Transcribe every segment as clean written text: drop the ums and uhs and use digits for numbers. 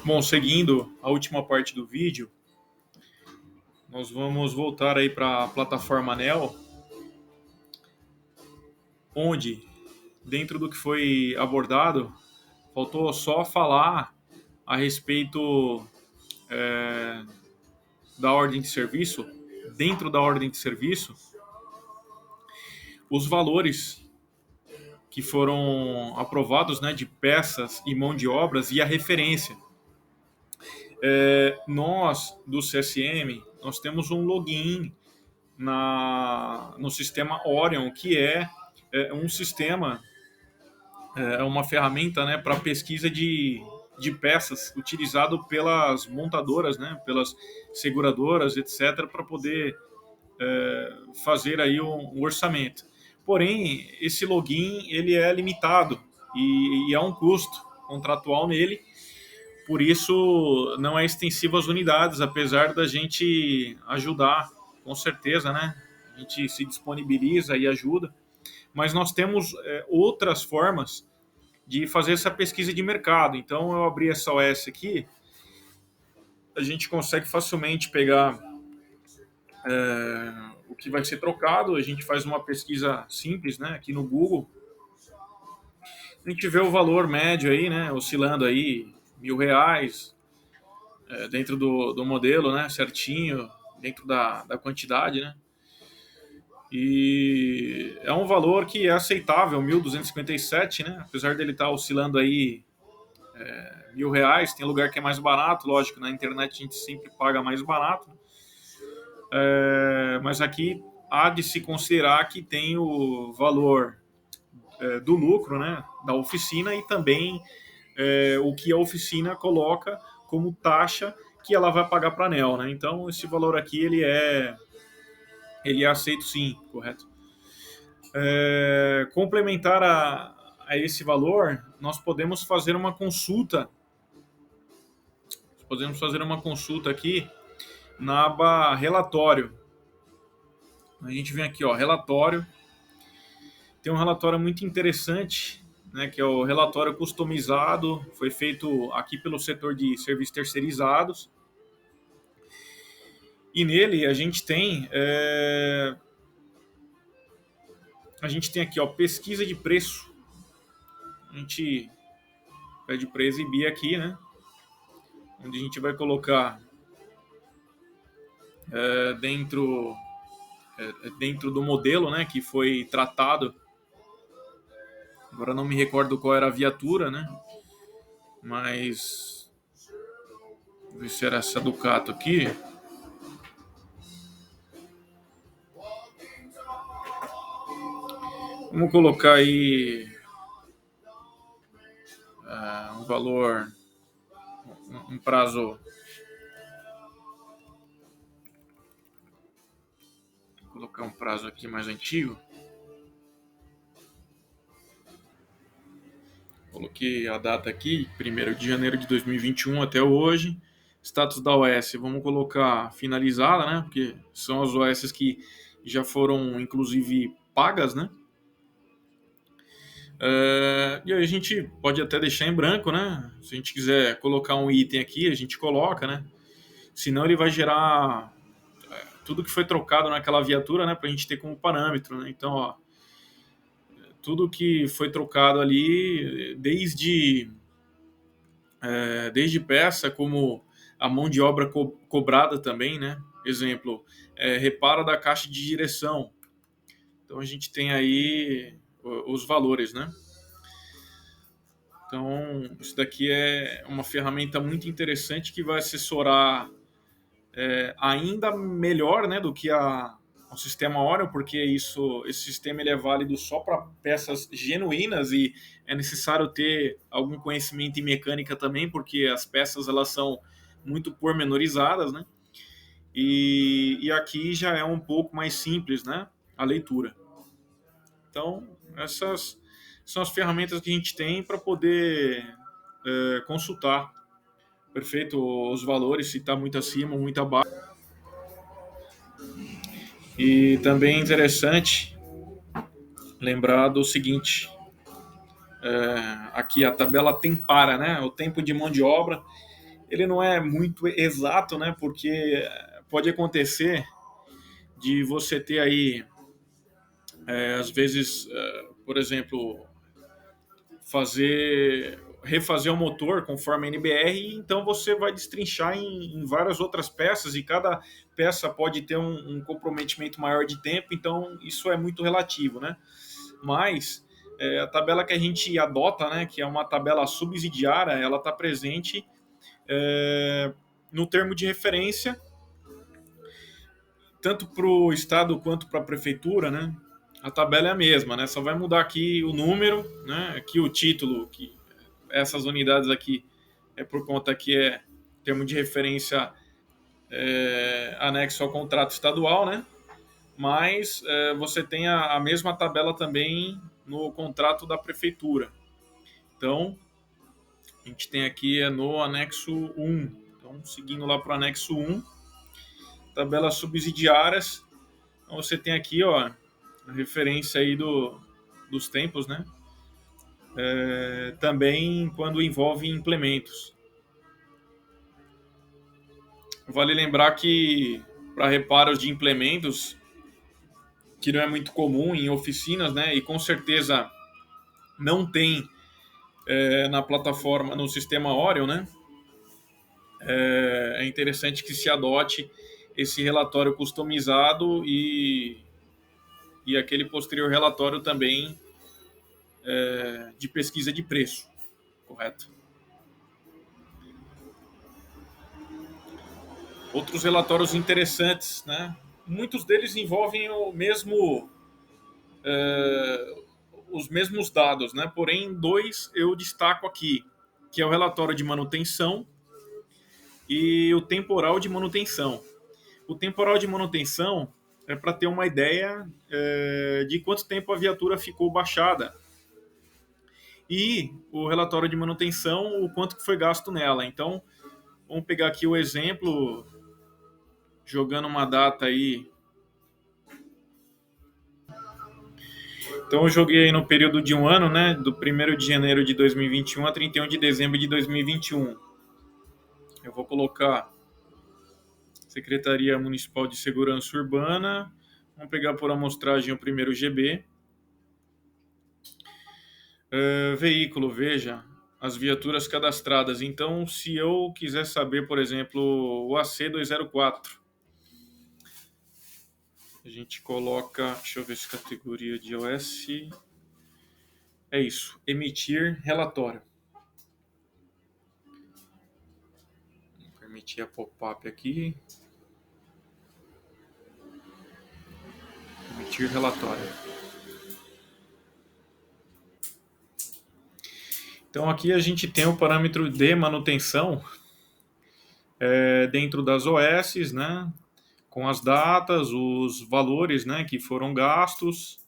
Bom, seguindo a última parte do vídeo, nós vamos voltar aí para a plataforma Neo, onde, dentro do que foi abordado, faltou só falar a respeito da ordem de serviço, dentro da ordem de serviço, os valores que foram aprovados, né, de peças e mão de obras e a referência. Nós, do CSM, nós temos um login no sistema Orion, que é um sistema, é uma ferramenta, né, para pesquisa de peças, utilizado pelas montadoras, né, pelas seguradoras, etc., para poder fazer aí um orçamento. Porém, esse login ele é limitado e há um custo contratual nele, por isso não é extensivo às unidades, apesar da gente ajudar, com certeza, né? A gente se disponibiliza e ajuda, mas nós temos outras formas de fazer essa pesquisa de mercado. Então eu abri essa OS aqui, a gente consegue facilmente pegar o que vai ser trocado, a gente faz uma pesquisa simples, né, aqui no Google, a gente vê o valor médio aí, né, oscilando aí R$ 1.000, dentro do modelo, né, certinho, dentro da quantidade, né, e é um valor que é aceitável, 1.257, né, apesar dele estar oscilando aí R$ 1.000, tem lugar que é mais barato, lógico, na internet a gente sempre paga mais barato, mas aqui há de se considerar que tem o valor do lucro, né, da oficina e também o que a oficina coloca como taxa que ela vai pagar para a ANEEL, né? Então esse valor aqui ele é aceito sim, correto? Complementar a esse valor, nós podemos fazer uma consulta aqui na aba relatório. A gente vem aqui, ó, relatório. Tem um relatório muito interessante, né, que é o relatório customizado, foi feito aqui pelo setor de serviços terceirizados. E nele a gente tem aqui, ó, pesquisa de preço. A gente pede para exibir aqui, né, onde a gente vai colocar dentro dentro do modelo, né, que foi tratado. Agora não me recordo qual era a viatura, né, mas vou ver se era essa Ducato aqui. Vamos colocar aí um valor, um prazo. Vou colocar um prazo aqui mais antigo. Coloquei a data aqui, 1º de janeiro de 2021 até hoje. Status da OS, vamos colocar finalizada, né? Porque são as OS que já foram, inclusive, pagas, né? E aí a gente pode até deixar em branco, né? Se a gente quiser colocar um item aqui, a gente coloca, né? Senão ele vai gerar tudo que foi trocado naquela viatura, né? Para a gente ter como parâmetro, né? Então, ó, tudo que foi trocado ali, desde peça, como a mão de obra cobrada também, né? Exemplo, reparo da caixa de direção. Então a gente tem aí os valores, né? Então isso daqui é uma ferramenta muito interessante que vai assessorar ainda melhor, né, do que o sistema Orion, porque esse sistema ele é válido só para peças genuínas e é necessário ter algum conhecimento em mecânica também, porque as peças elas são muito pormenorizadas, né? E aqui já é um pouco mais simples, né, a leitura. Então, essas são as ferramentas que a gente tem para poder consultar, perfeito, os valores, se está muito acima ou muito abaixo. E também é interessante lembrar do seguinte, aqui a tabela tempara, né, o tempo de mão de obra ele não é muito exato, né? Porque pode acontecer de você ter aí, às vezes, por exemplo, refazer o motor conforme a NBR, então você vai destrinchar em várias outras peças e cada peça pode ter um comprometimento maior de tempo, então isso é muito relativo, né? Mas a tabela que a gente adota, né, que é uma tabela subsidiária, ela está presente no termo de referência, tanto para o estado quanto para a prefeitura, né? A tabela é a mesma, né? Só vai mudar aqui o número, né? Aqui o título, que essas unidades aqui é por conta que é termo de referência anexo ao contrato estadual, né? Mas você tem a mesma tabela também no contrato da prefeitura. Então, a gente tem aqui no anexo 1. Então, seguindo lá para o anexo 1, tabelas subsidiárias. Então, você tem aqui, ó, a referência aí dos tempos, né? Também quando envolve implementos. Vale lembrar que para reparos de implementos, que não é muito comum em oficinas, né? E com certeza não tem na plataforma, no sistema Orion, né? É interessante que se adote esse relatório customizado e aquele posterior relatório também de pesquisa de preço, correto? Outros relatórios interessantes, né? Muitos deles envolvem os mesmos dados, né? Porém, dois eu destaco aqui, que é o relatório de manutenção e o temporal de manutenção. O temporal de manutenção é para ter uma ideia de quanto tempo a viatura ficou baixada. E o relatório de manutenção, o quanto que foi gasto nela. Então, vamos pegar aqui o exemplo, jogando uma data aí. Então, eu joguei aí no período de um ano, né? Do 1º de janeiro de 2021 a 31 de dezembro de 2021. Eu vou colocar Secretaria Municipal de Segurança Urbana. Vamos pegar por amostragem o primeiro GB. Veículo, veja, as viaturas cadastradas. Então, se eu quiser saber, por exemplo, o AC204, a gente coloca, deixa eu ver se categoria de OS, é isso, emitir relatório. Vou permitir a pop-up aqui. Emitir relatório. Então aqui a gente tem o parâmetro de manutenção dentro das OS, né? Com as datas, os valores, né, que foram gastos.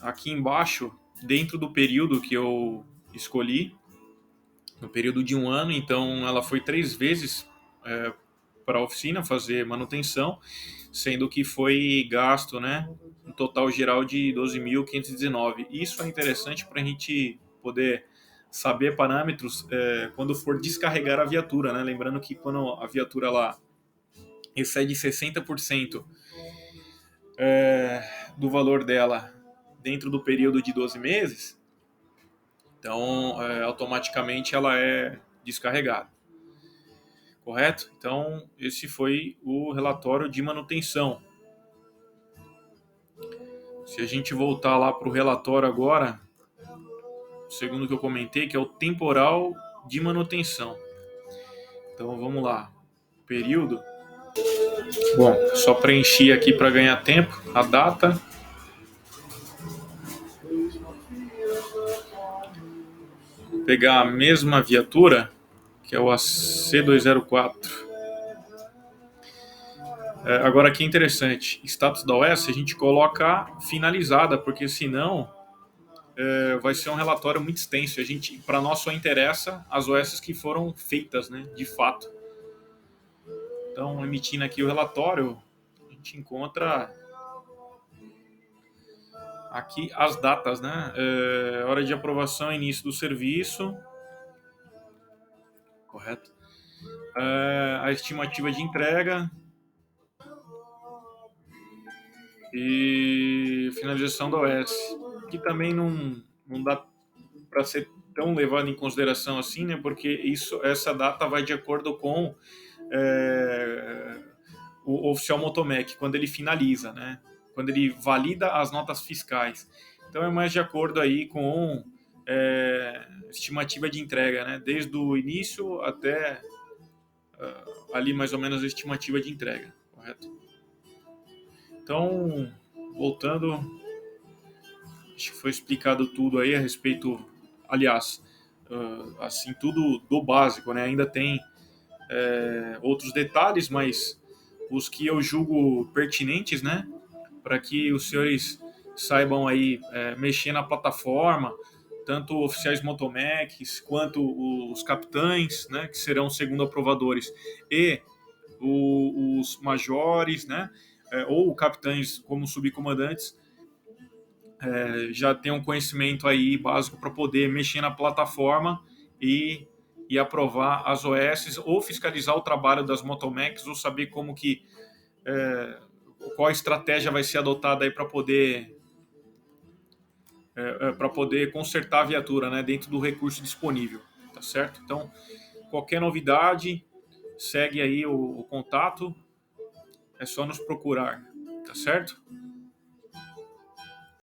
Aqui embaixo, dentro do período que eu escolhi, no período de um ano, então ela foi 3 vezes para a oficina fazer manutenção, sendo que foi gasto, né, um total geral de 12.519. Isso é interessante para a gente poder saber parâmetros quando for descarregar a viatura, né? Lembrando que quando a viatura lá excede 60% do valor dela dentro do período de 12 meses, então automaticamente ela é descarregada. Correto? Então, esse foi o relatório de manutenção. Se a gente voltar lá para o relatório agora, segundo o que eu comentei, que é o temporal de manutenção. Então, vamos lá. Período. Bom, só preencher aqui para ganhar tempo a data. Vou pegar a mesma viatura, que é o AC204. Agora aqui é interessante, status da OS a gente coloca finalizada, porque senão vai ser um relatório muito extenso. Para nós só interessa as OS que foram feitas, né, de fato. Então, emitindo aqui o relatório, a gente encontra aqui as datas, né? Hora de aprovação, início do serviço. correto? A estimativa de entrega e finalização da OS, que também não dá para ser tão levado em consideração assim, né? Porque essa data vai de acordo com o oficial Motomec, quando ele finaliza, né? Quando ele valida as notas fiscais. Então é mais de acordo aí com estimativa de entrega, né? Desde o início até ali mais ou menos a estimativa de entrega, correto? Então, voltando, acho que foi explicado tudo aí a respeito, aliás, assim, tudo do básico, né? Ainda tem outros detalhes, mas os que eu julgo pertinentes, né? Para que os senhores saibam aí mexer na plataforma, tanto oficiais motomecs quanto os capitães, né? Que serão segundo aprovadores, e os majores, né? Ou capitães como subcomandantes, já tem um conhecimento aí básico para poder mexer na plataforma e aprovar as OS ou fiscalizar o trabalho das motomecs ou saber como que qual a estratégia vai ser adotada aí para poder consertar a viatura, né, dentro do recurso disponível, tá certo? Então, qualquer novidade, segue aí o contato, é só nos procurar, tá certo?